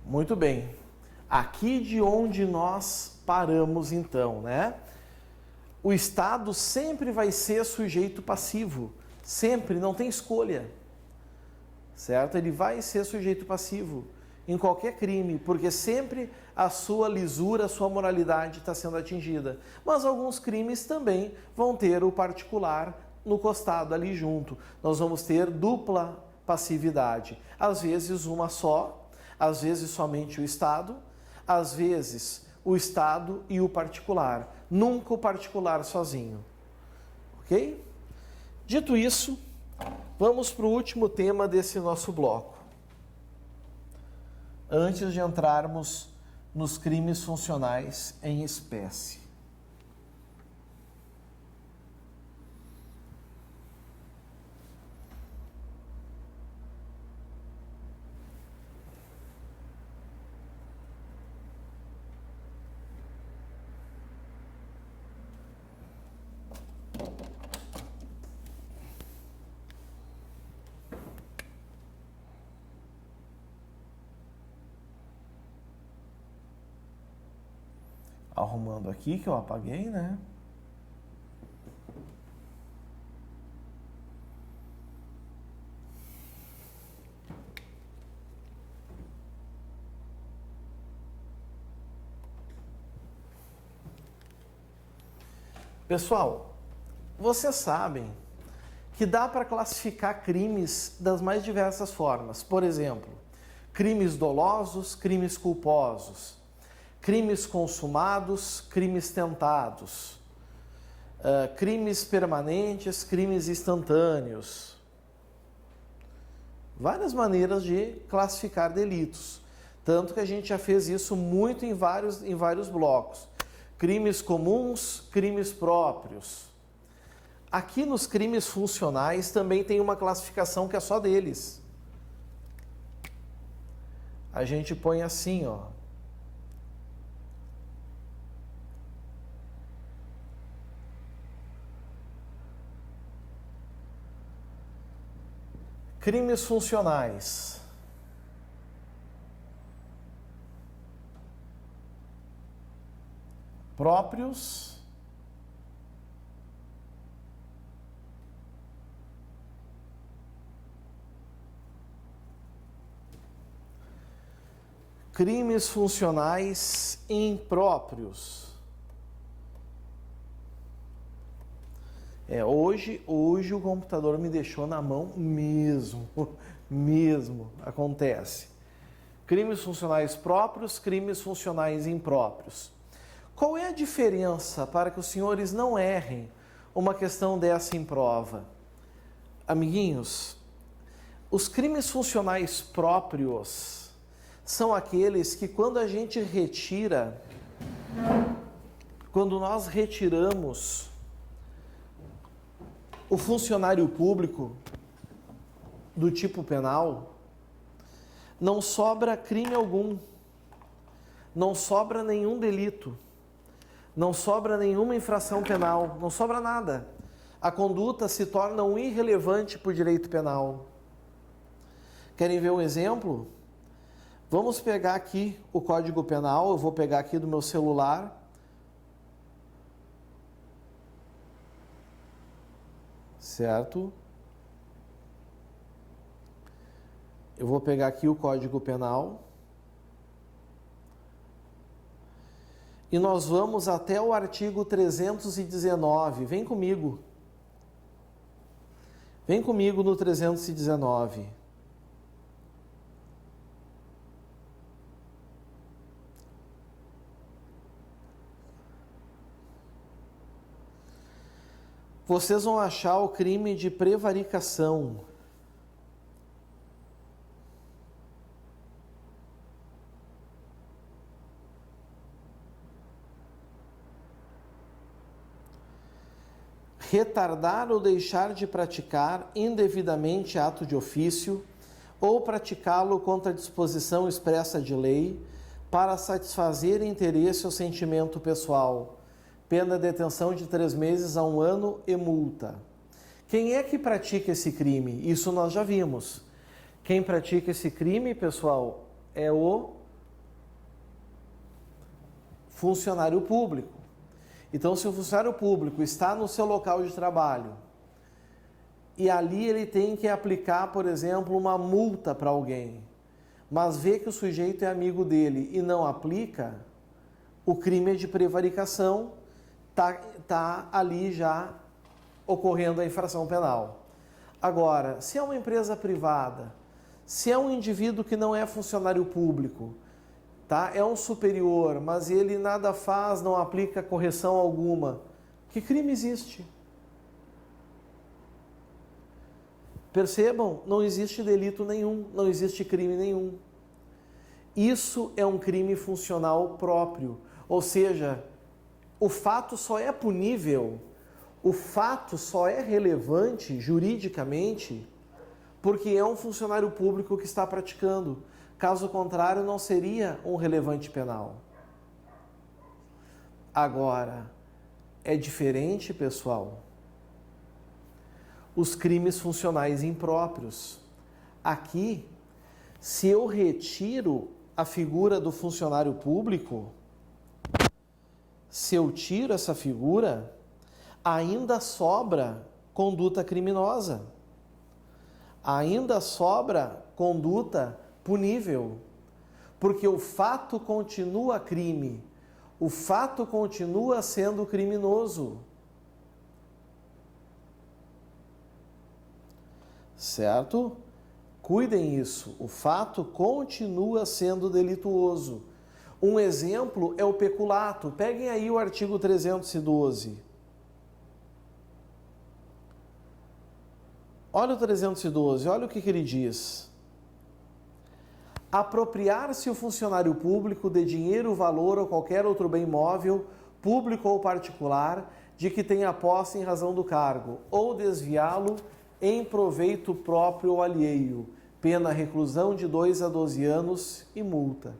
Muito bem. Aqui de onde nós paramos então, né? O Estado sempre vai ser sujeito passivo. Sempre, não tem escolha. Certo? Ele vai ser sujeito passivo em qualquer crime, porque sempre a sua lisura, a sua moralidade está sendo atingida. Mas alguns crimes também vão ter o particular no costado ali junto. Nós vamos ter dupla passividade. Às vezes uma só, às vezes somente o Estado, às vezes o Estado e o particular. Nunca o particular sozinho. Ok? Dito isso, vamos para o último tema desse nosso bloco. Antes de entrarmos nos crimes funcionais em espécie. Arrumando aqui que eu apaguei, né? Pessoal, vocês sabem que dá para classificar crimes das mais diversas formas. Por exemplo, crimes dolosos, crimes culposos, crimes consumados, crimes tentados, crimes permanentes, crimes instantâneos. Várias maneiras de classificar delitos. Tanto que a gente já fez isso muito em vários blocos. Crimes comuns, crimes próprios. Aqui nos crimes funcionais também tem uma classificação que é só deles. A gente põe assim, ó. Crimes funcionais. Próprios. Crimes funcionais impróprios. Hoje o computador me deixou na mão mesmo, acontece. Crimes funcionais próprios, crimes funcionais impróprios. Qual é a diferença para que os senhores não errem uma questão dessa em prova? Amiguinhos, os crimes funcionais próprios são aqueles que quando nós retiramos o funcionário público do tipo penal, não sobra crime algum, não sobra nenhum delito, não sobra nenhuma infração penal, não sobra nada. A conduta se torna irrelevante para o direito penal. Querem ver um exemplo? Vamos pegar aqui o Código Penal, eu vou pegar aqui do meu celular. Certo? Eu vou pegar aqui o Código Penal. E nós vamos até o artigo 319. Vem comigo. Vem comigo no 319. Vocês vão achar o crime de prevaricação. Retardar ou deixar de praticar indevidamente ato de ofício ou praticá-lo contra a disposição expressa de lei para satisfazer interesse ou sentimento pessoal. Pena de detenção de 3 meses a 1 ano e multa. Quem é que pratica esse crime? Isso nós já vimos. Quem pratica esse crime, pessoal, é o funcionário público. Então, se o funcionário público está no seu local de trabalho e ali ele tem que aplicar, por exemplo, uma multa para alguém, mas vê que o sujeito é amigo dele e não aplica, o crime é de prevaricação, tá ali já ocorrendo a infração penal. Agora, se é uma empresa privada, se é um indivíduo que não é funcionário público, tá? É um superior, mas ele nada faz, não aplica correção alguma, que crime existe? Percebam, não existe delito nenhum, não existe crime nenhum. Isso é um crime funcional próprio, ou seja, o fato só é punível, o fato só é relevante juridicamente porque é um funcionário público que está praticando. Caso contrário, não seria um relevante penal. Agora, é diferente, pessoal, os crimes funcionais impróprios. Aqui, se eu retiro a figura do funcionário público, se eu tiro essa figura, ainda sobra conduta criminosa. Ainda sobra conduta punível. Porque o fato continua crime. O fato continua sendo criminoso. Certo? Cuidem isso. O fato continua sendo delituoso. Um exemplo é o peculato. Peguem aí o artigo 312. Olha o 312, olha o que ele diz. Apropriar-se o funcionário público de dinheiro, valor ou qualquer outro bem móvel, público ou particular, de que tenha posse em razão do cargo, ou desviá-lo em proveito próprio ou alheio, pena reclusão de 2 a 12 anos e multa.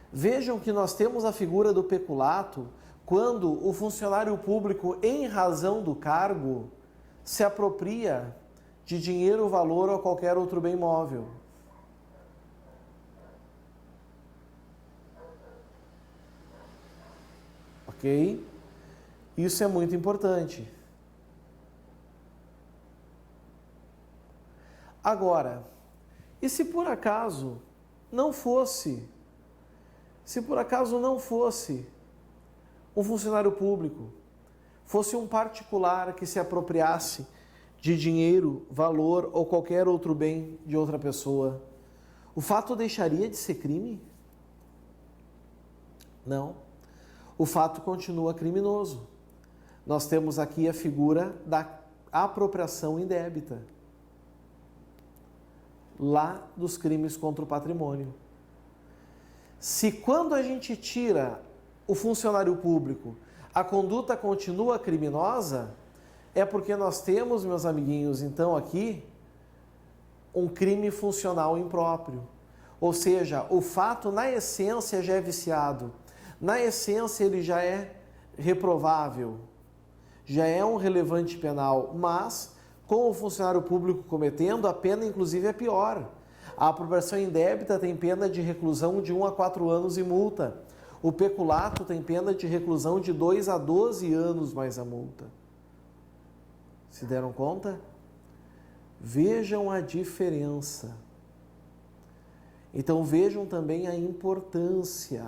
Vejam que nós temos a figura do peculato quando o funcionário público, em razão do cargo, se apropria de dinheiro, valor ou qualquer outro bem móvel. Ok? Isso é muito importante. Agora, e se por acaso não fosse um funcionário público, fosse um particular que se apropriasse de dinheiro, valor ou qualquer outro bem de outra pessoa, o fato deixaria de ser crime? Não. O fato continua criminoso. Nós temos aqui a figura da apropriação indébita, lá dos crimes contra o patrimônio. Se quando a gente tira o funcionário público, a conduta continua criminosa, é porque nós temos, meus amiguinhos, então aqui, um crime funcional impróprio. Ou seja, o fato na essência já é viciado, na essência ele já é reprovável, já é um relevante penal, mas com o funcionário público cometendo, a pena inclusive é pior. A apropriação indébita tem pena de reclusão de 1 a 4 anos e multa. O peculato tem pena de reclusão de 2 a 12 anos mais a multa. Se deram conta? Vejam a diferença. Então vejam também a importância.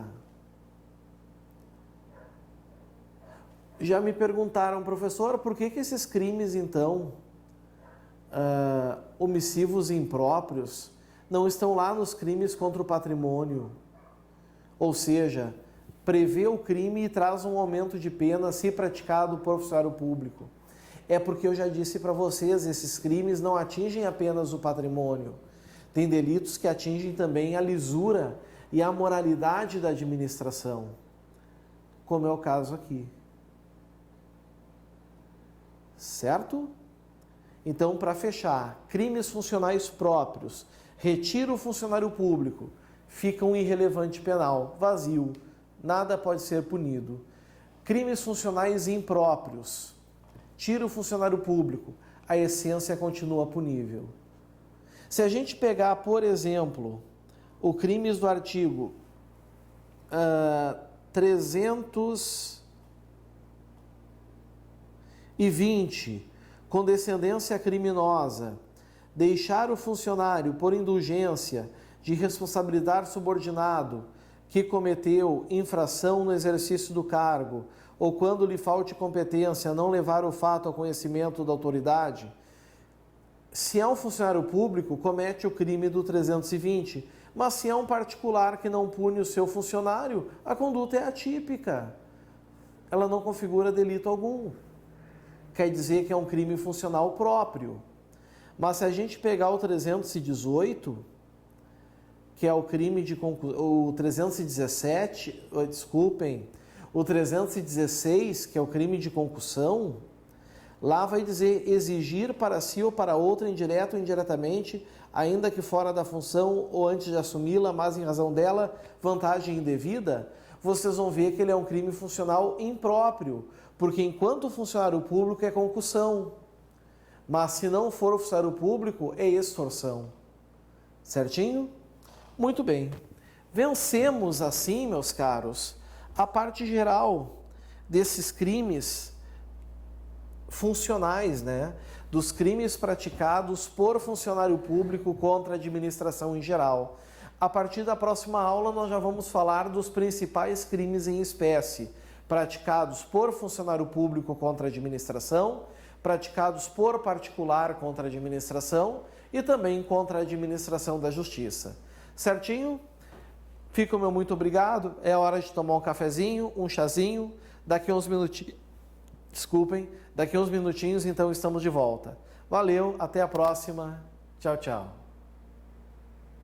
Já me perguntaram, professor, por que esses crimes, então, omissivos e impróprios, não estão lá nos crimes contra o patrimônio? Ou seja, prevê o crime e traz um aumento de pena se praticado por funcionário público. É porque eu já disse para vocês, esses crimes não atingem apenas o patrimônio. Tem delitos que atingem também a lisura e a moralidade da administração, como é o caso aqui. Certo? Então, para fechar, crimes funcionais próprios, retira o funcionário público, fica um irrelevante penal, vazio, nada pode ser punido. Crimes funcionais impróprios, tira o funcionário público, a essência continua punível. Se a gente pegar, por exemplo, o crimes do artigo 320, com descendência criminosa, deixar o funcionário por indulgência de responsabilidade subordinado que cometeu infração no exercício do cargo ou quando lhe falte competência não levar o fato ao conhecimento da autoridade, se é um funcionário público, comete o crime do 320, mas se é um particular que não pune o seu funcionário, a conduta é atípica. Ela não configura delito algum. Quer dizer que é um crime funcional próprio. Mas se a gente pegar o 318, que é o crime de o 317, desculpem, o 316, que é o crime de concussão, lá vai dizer exigir para si ou para outra, indireto ou indiretamente, ainda que fora da função ou antes de assumi-la, mas em razão dela, vantagem indevida. Vocês vão ver que ele é um crime funcional impróprio, porque enquanto funcionário público é concussão, mas se não for funcionário público é extorsão. Certinho? Muito bem. Vencemos assim, meus caros, a parte geral desses crimes funcionais, né? Dos crimes praticados por funcionário público contra a administração em geral. A partir da próxima aula, nós já vamos falar dos principais crimes em espécie, praticados por funcionário público contra a administração, praticados por particular contra a administração e também contra a administração da justiça. Certinho? Fica o meu muito obrigado. É hora de tomar um cafezinho, um chazinho. Daqui uns minutinhos, daqui uns minutinhos, então estamos de volta. Valeu, até a próxima. Tchau, tchau.